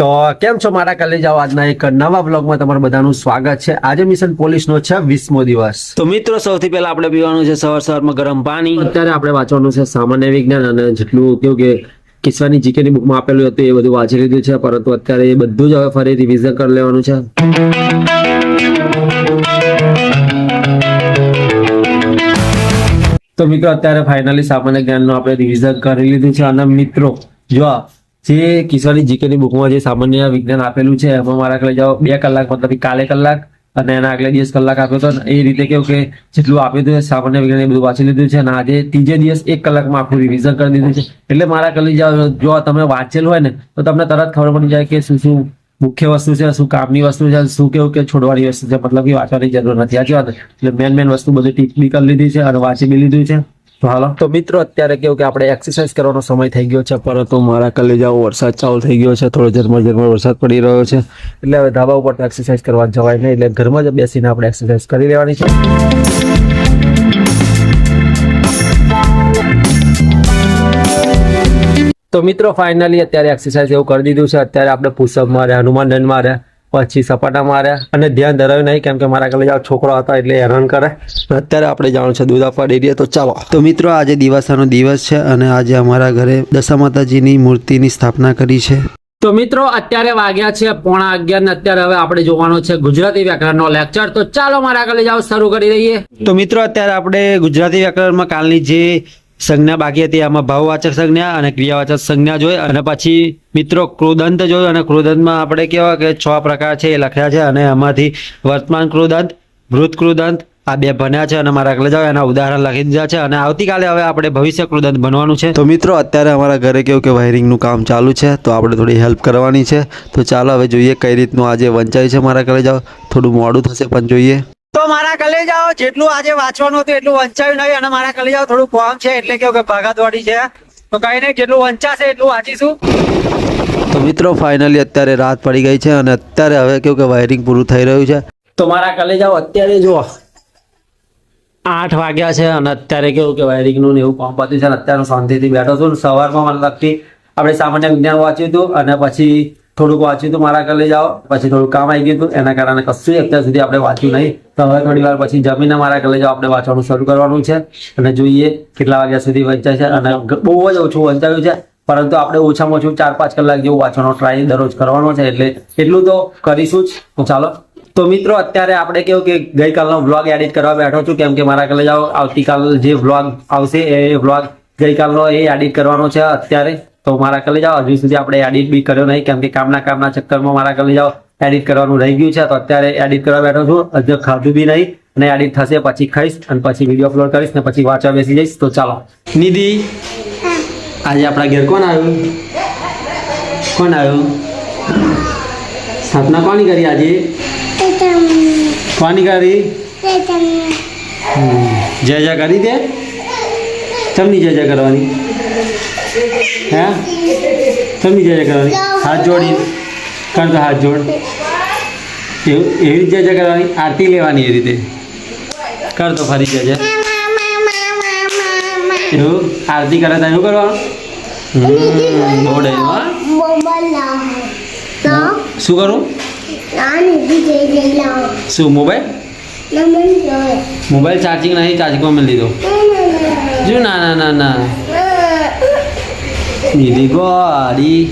તો કેમ છો મારા કલેજાઓ, આજના એક નવા બ્લોગમાં તમારું બધાનું સ્વાગત છે। આજે મિશન પોલીસનો છે 20મો દિવસ। તો મિત્રો સૌથી પહેલા આપણે પીવાનું છે સવારમાં ગરમ પાણી। અત્યારે આપણે વાંચવાનું છે સામાન્ય વિજ્ઞાન અને જેટલું કેવું કે કિસ્સાની જીકેની બુકમાં આપેલું હતું એ બધું વાંચી લીધું છે, પરંતુ અત્યારે એ બધું જ હવે ફરી રિવિઝન કરી લેવાનું છે। તો મિત્રો અત્યારે ફાઇનલી સામાન્ય જ્ઞાનનું આપણે રિવિઝન કરી લીધું છે અને મિત્રો જો જે કિશોરની જીકેની બુકમાં જે સામાન્ય વિજ્ઞાન આપેલું છે એમાં મારા કલેજાઓ 2 કલાક મતલબ કાલે કલાક અને એના આગલા દિવસ કલાક આપ્યો હતો ને એ રીતે કેવું કે જેટલું આપ્યું હતું સામાન્ય વિજ્ઞાન એ બધું વાંચી લીધું છે અને આજે ત્રીજે દિવસ 1 કલાકમાં આખું રિવિઝન કરી દીધું છે। એટલે મારા કલેજાઓ જો તમે વાંચેલું હોય ને તો તમને તરત ખબર પડી જાય કે શું શું મુખ્ય વસ્તુ છે, શું કામની વસ્તુ છે, શું કેવું કે છોડવાની વસ્તુ છે, મતલબ કે વાંચવાની જરૂર નથી। સાચી વાત એટલે મેન વસ્તુ બધી ટીક બી કરી લીધી છે અને વાંચી બી લીધું છે। તો હાલો તો મિત્રો અત્યારે કેવું કે આપણે એક્સરસાઇઝ કરવાનો સમય થઈ ગયો છે, પરંતુ મારા કલેજાઓ વરસાદ ચાલુ થઈ ગયો છે, થોડો ઝરમર વરસાદ પડી રહ્યો છે, એટલે હવે ધાબા ઉપર તો એક્સરસાઇઝ કરવા જવાય નહીં, એટલે ઘરમાં જ બેસીને આપણે એક્સરસાઇઝ કરી લેવાની છે। તો મિત્રો ફાઇનલી અત્યારે એક્સરસાઇઝ એવું કરી દીધું છે। અત્યારે આપણે પુશઅપ માર્યા, હનુમાન દંડ માર્યા, પછી સપાટા માર્યા અને ધ્યાન ધરાવ્યું નહીં કેમ કે મારા કલેજાઓ છોકરો હતા એટલે હેરાન કરે। અત્યારે આપણે જવાનું છે દૂધ આપવા ડેરીએ, તો ચાલો। તો મિત્રો આજે દિવાસાનો દિવસ છે અને આજે અમારા ઘરે દશા માતાજીની મૂર્તિની સ્થાપના કરી છે। તો મિત્રો અત્યારે વાગ્યા છે 11:30 ને અત્યારે હવે આપણે જોવાનો છે ગુજરાતી વ્યાકરણનો લેક્ચર। તો ચાલો મારા કલેજાઓ શરૂ કરી દઈએ। તો મિત્રો અત્યારે આપણે ગુજરાતી વ્યાકરણમાં કાલની જે સંજ્ઞા બાકી હતી આમાં ભાવવાચક સંજ્ઞા અને ક્રિયાવાચક સંજ્ઞા જોઈ અને પછી મિત્રો કૃદંત જોયું અને કૃદંતમાં આપણે કેવા કે 6 પ્રકાર છે એ લખ્યા છે અને એમાંથી વર્તમાન કૃદંત, મૃત કૃદંત આ 2 ભણ્યા છે અને મારા કલેજાઓ એના ઉદાહરણ લખી દીધા છે અને આવતીકાલે હવે આપણે ભવિષ્ય કૃદંત બનવાનું છે। તો મિત્રો અત્યારે અમારા ઘરે કેવું કે વાયરિંગનું કામ ચાલુ છે તો આપણે થોડી હેલ્પ કરવાની છે। તો ચાલો હવે જોઈએ કઈ રીતનું આજે વંચાયું છે મારા કલેજાઓ। થોડું મોડું થશે પણ જોઈએ। તો મારા કલેજાઓ જેટલું આજે વાંચવાનું હતું એટલું વંચાયું નહીં અને મારા કલેજાઓ થોડું કોમ છે એટલે કેવું કે ભાગાદોડી છે, તો કઈ નહીં જેટલું વંચાશે એટલું વાંચીશું। તો મિત્રો ફાઇનલી અત્યારે રાત પડી ગઈ છે અને અત્યારે હવે કેવું કે વાયરિંગ પૂરું થઈ રહ્યું છે। તો મારા કલેજાઓ અત્યારે જો 8 વાગ્યા છે અને અત્યારે કેવું કે વાયરિંગનું ને એવું કામ પત્યું છે અને અત્યારે શાંતિથી બેઠો છું। સવારમાં મને લગતી આપણે સામાન્ય વિજ્ઞાન વાંચ્યું હતું અને પછી થોડુંક વાંચ્યું હતું મારા કલેજાઓ, પછી થોડું કામ આવી ગયું હતું એના કારણે કશું અત્યાર સુધી આપણે વાંચ્યું નહીં। તો હવે થોડી વાર પછી જમીને મારા કલેજાઓ આપણે વાંચવાનું શરૂ કરવાનું છે અને જોઈએ કેટલા વાગ્યા સુધી વંચાય છે અને બહુ જ ઓછું વંચાયું છે, પરંતુ આપણે ઓછામાં ઓછું 4-5 કલાક જેવું વાંચવાનો ટ્રાય દરરોજ કરવાનો છે એટલે એટલું તો કરીશું જ। તો ચાલો તો મિત્રો અત્યારે આપણે કેવું કે ગઈકાલનો વ્લોગ એડિટ કરવા બેઠો છું કેમ કે મારા કલેજાઓ આવતીકાલ જે વ્લોગ આવશે એ વ્લોગ ગઈકાલનો એ એડિટ કરવાનો છે અત્યારે। તો મારા કલેજાઓ હજુ સુધી આપણે એડિટ બી કર્યો નહીં કેમ કે કામના ચક્કરમાં મારા કલેજાઓ એડિટ કરવાનું રહી ગયું છે, તો અત્યારે એડિટ કરવા બેઠો છું। હજુ ખાધું બી નહીં અને એડિટ થશે પછી ખાઈશ અને પછી વિડીયો અપલોડ કરીશ ને પછી વાંચવા બેસી જઈશ। તો ચાલો નિધિ, આજે આપણા ઘેર કોણ આવ્યું? કોણ આવ્યું? સ્થાપના કોની કરી આજે? કોની કરી? જય કરી દે। ચમની જય કરવાની? હે ચમની જય કરવાની? હાથ જોડી કર તો હાથ જોડ, એવું એવી રીતે જય કરવાની, આરતી લેવાની એ રીતે કર તો ફરી જય એવું આરતી કરે તો એવું કરવાનું। શું કરું? શું મોબાઈલ ચાર્જિંગ નહીં, ચાર્જિંગમાં મેં લીધો જો। ના દીદી ગોડી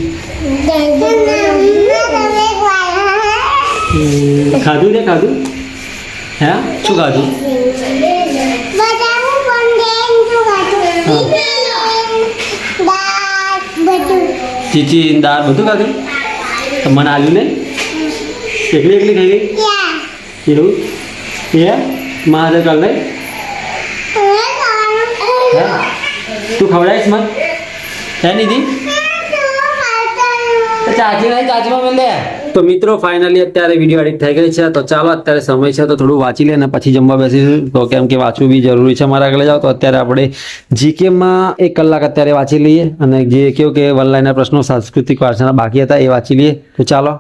ખાધું ને ખાધું? હે શું ખાધું? ચીચી દાળ બધું ખાધું? તો મને આલ્યું ને એકલી ખાઈ ગઈ એવું? એ મહાદેવ કાલ નહીં તું ખવડાવીશ મત? હે નિધિ ચાચી નહીં, ચાચીમાં મેં લે। તો મિત્રો ફાઇનલી અત્યારે વિડીયો એડિટ થઈ ગઈ છે, તો ચાલો અત્યારે સમય છે તો થોડું વાંચી લે અને પછી જમવા બેસીશું। તો કેમ કે વાંચવું બી જરૂરી છે મારા આગળ જાઓ। તો અત્યારે આપણે જીકેમાં 1 કલાક અત્યારે વાંચી લઈએ અને જે કેવું કે વન લાઇનર પ્રશ્નો સાંસ્કૃતિક વારસાના બાકી હતા એ વાંચી લઈએ। તો ચાલો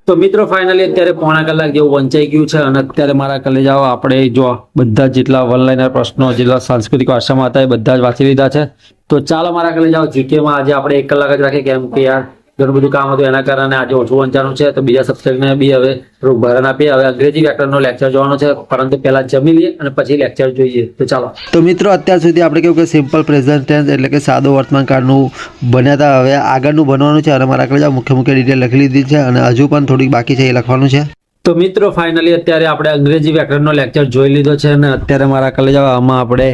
તો મિત્રો ફાઇનલી અત્યારે પોણા કલાક જેવું વંચાઈ ગયું છે અને અત્યારે મારા કલેજાઓ આપણે જો બધા જ જેટલા વનલાઈનર પ્રશ્નો જેટલા સાંસ્કૃતિક વારસામાં હતા એ બધા જ વાંચી લીધા છે. તો ચાલો મારા કલેજાઓ જીકેમાં આજે આપણે 1 કલાક જ રાખીએ, કેમ કે યાર ઘણું બધું કામ હતું એના કારણે આજે ઓછું વંચાનું છે. તો બીજા સબ્જેક્ટને બી હવે થોડુંક ભરણ આપીએ. હવે અંગ્રેજી વ્યાકરણનો લેક્ચર જોવાનો છે, પરંતુ પહેલા જમી લઈએ અને પછી લેક્ચર જોઈએ. તો ચાલો. તો મિત્રો અત્યાર સુધી આપણે કેવું કે સિમ્પલ પ્રેઝન્ટ ટેન્સ એટલે કે સાદો વર્તમાન કાળનું ભણ્યા હતા. હવે આગળનું ભણવાનું છે અને મારા કલેજાઓ મુખ્ય ડિટેલ લખી લીધી છે અને હજુ પણ થોડીક બાકી છે, એ લખવાનું છે. તો મિત્રો ફાઇનલી અત્યારે આપણે અંગ્રેજી વ્યાકરણનો લેક્ચર જોઈ લીધો છે અને અત્યારે મારા કલેજાઓ આમાં આપણે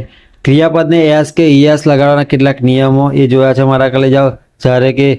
ક્રિયાપદને એસ કે ઈએસ લગાડવાના કેટલાક નિયમો એ જોયા છે મારા કલેજાઓ. જ્યારે કે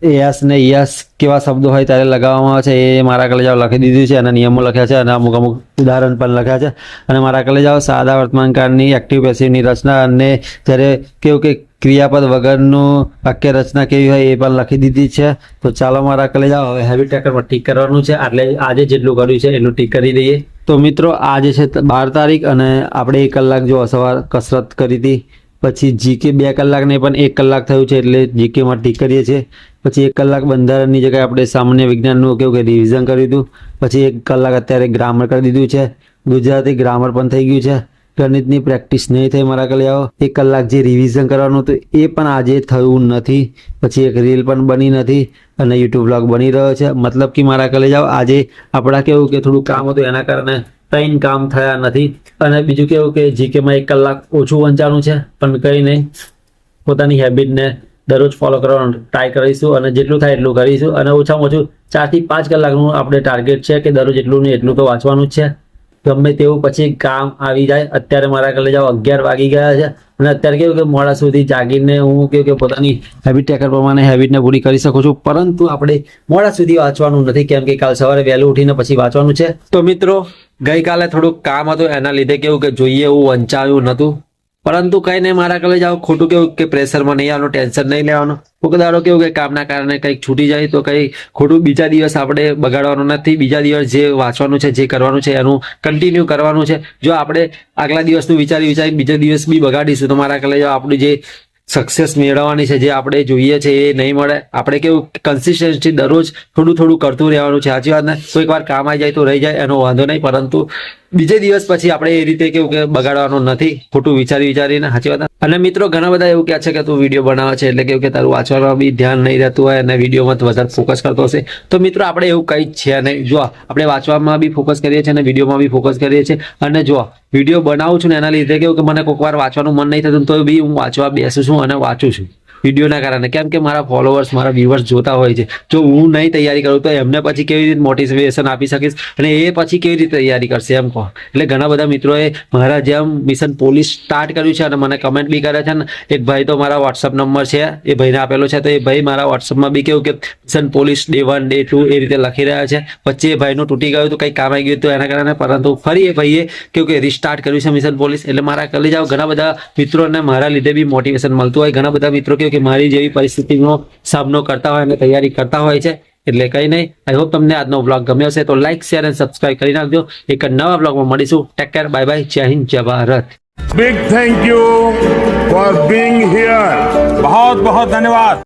એસ ને યસ કેવા શબ્દો હોય ત્યારે લગાવવામાં આવે છે એ મારા કલેજાઓ લખી દીધું છે અને નિયમો લખ્યા છે અને અમુક ઉદાહરણ પણ લખ્યા છે. અને મારા કલેજાઓ સાદા વર્તમાનકાળની એક્ટિવ પેસિવની રચના અને જ્યારે કેવું કે ક્રિયાપદ વગરનું વાક્ય રચના કેવી હોય એ પણ લખી દીધી છે. તો ચાલો મારા કલેજાઓ હવે હેબિટ ટ્રેકરમાં ટીક કરવાનું છે. એટલે આજે જેટલું કર્યું છે એટલું ટીક કરી દઈએ. તો મિત્રો આજે છે 12 તારીખ અને આપણે 1 કલાક જો સવાર કસરત કરી હતી. પછી જીકે 2 કલાક નહીં પણ 1 કલાક થયું છે એટલે જીકેમાં ટીક કરીએ છીએ. પછી 1 કલાક બંધારણની જગ્યાએ આપણે સામાન્ય વિજ્ઞાનનું કેવું કે રિવિઝન કર્યું હતું. પછી 1 કલાક અત્યારે ગ્રામર કરી દીધું છે. ગુજરાતી ગ્રામર પણ થઈ ગયું છે. ગણિતની પ્રેક્ટિસ નહીં થઈ મારા કલેજાઓ. 1 કલાક જે રિવિઝન કરવાનું હતું એ પણ આજે થયું નથી. પછી એક રીલ પણ બની નથી અને યુટ્યુબ બ્લોગ બની રહ્યો છે. મતલબ કે મારા કલેજાઓ આજે આપણા કેવું કે થોડું કામ હતું એના કારણે 3 કામ થયા નથી. અને બીજું કેવું કે જીકેમાં 1 કલાક ઓછું વંચાનું છે, પણ કંઈ નહીં, પોતાની હેબિટને દરરોજ ફોલો કરવાનો ટ્રાય કરીશું અને જેટલું થાય એટલું કરીશું. અને ઓછામાં ઓછું 4 થી 5 કલાકનું આપણે ટાર્ગેટ છે કે દરરોજ એટલું ને એટલું તો વાંચવાનું જ છે. ગમે તેવું પછી કામ આવી જાય. અત્યારે મારા કલેજાઓ 11 વાગી ગયા છે અને અત્યારે કેવું કે મોડા સુધી જાગીને હું કેવું કે પોતાની હેબિટ ટ્રેકર પ્રમાણે હેબિટને પૂરી કરી શકું છું, પરંતુ આપણે મોડા સુધી વાંચવાનું નથી, કેમ કે કાલ સવારે વહેલું ઉઠીને પછી વાંચવાનું છે. તો મિત્રો ગઈકાલે થોડુંક કામ હતું એના લીધે કેવું કે જોઈએ એવું વંચાયું નહોતું, પરંતુ કંઈ નહીં મારા કલેજાઓ. ખોટું કેવું કે પ્રેશરમાં નહીં આવવાનું, ટેન્શન નહીં લેવાનું. કોઈક દાડો કેવું કે કામના કારણે કંઈક છૂટી જાય તો કંઈ ખોટું બીજા દિવસ આપણે બગાડવાનું નથી. બીજા દિવસ જે વાંચવાનું છે, જે કરવાનું છે એનું કન્ટિન્યુ કરવાનું છે. જો આપણે આગલા દિવસનું વિચારી બીજા દિવસ બી બગાડીશું તો મારા કલેજાઓ આપણી જે સક્સેસ મેળવવાની છે, જે આપણે જોઈએ છે એ નહીં મળે. આપણે કેવું કન્સિસ્ટન્સી દરરોજ થોડું થોડું કરતું રહેવાનું છે. સાચી વાત ને? કોઈક વાર કામ આવી જાય તો રહી જાય એનો વાંધો નહીં, પરંતુ બીજે દિવસ પછી આપણે એ રીતે કેવું કે બગાડવાનું નથી, ખોટું વિચારીને. સાચી વાત. અને મિત્રો ઘણા બધા એવું કહે છે કે તું વિડીયો બનાવે છે એટલે કેવું કે તારું વાંચવામાં બી ધ્યાન નહીં રહેતું હોય અને વિડીયોમાં વધારે ફોકસ કરતો હશે. તો મિત્રો આપણે એવું કંઈ જ છે નહીં. જો આપણે વાંચવામાં બી ફોકસ કરીએ છીએ અને વિડીયોમાં બી ફોકસ કરીએ છીએ. અને જો વિડીયો બનાવું છું ને એના લીધે કેવું કે મને કોઈક વાર વાંચવાનું મન નહીં થતું તો બી હું વાંચવા બેસું છું અને વાંચું છું વિડીયોના કારણે, કેમ કે મારા ફોલોવર્સ, મારા વ્યુઅર્સ જોતા હોય છે. જો હું નહીં તૈયારી કરું તો એમને પછી કેવી રીતે મોટિવેશન આપી શકીશ અને એ પછી કેવી રીતે તૈયારી કરશે એમ કહો. એટલે ઘણા બધા મિત્રોએ મારા જેમ મિશન પોલીસ સ્ટાર્ટ કર્યું છે અને મને કમેન્ટ બી કરે છે ને. એક ભાઈ તો મારા વોટ્સઅપ નંબર છે એ ભાઈને આપેલો છે, તો એ ભાઈ મારા વોટ્સઅપમાં બી કેવું કે મિશન પોલીસ ડે 1 ડે 2 એ રીતે લખી રહ્યા છે. વચ્ચે એ ભાઈનું તૂટી ગયું હતું, કંઈ કામ આવી ગયું હતું એના કારણે, પરંતુ ફરી એ ભાઈએ કેવું કે રિસ્ટાર્ટ કર્યું છે મિશન પોલીસ. એટલે મારા કલેજાઓ ઘણા બધા મિત્રોને મારા લીધે બી મોટિવેશન મળતું હોય. ઘણા બધા મિત્રો કે મારી જેવી પરિસ્થિતિનો સામનો કરતા હોય અને તૈયારી કરતા હોય છે. એટલે કંઈ નહીં, આઈ હોપ તમને આજનો બ્લોગ ગમ્યો હશે તો લાઈક, શેર અને સબસ્ક્રાઇબ કરી નાખજો. એક નવા બ્લોગમાં મળીશું. ટેક કેર, બાય બાય, જય હિન્દ, જય Bharat. Big thank you for being here. बहुत बहुत धन्यवाद.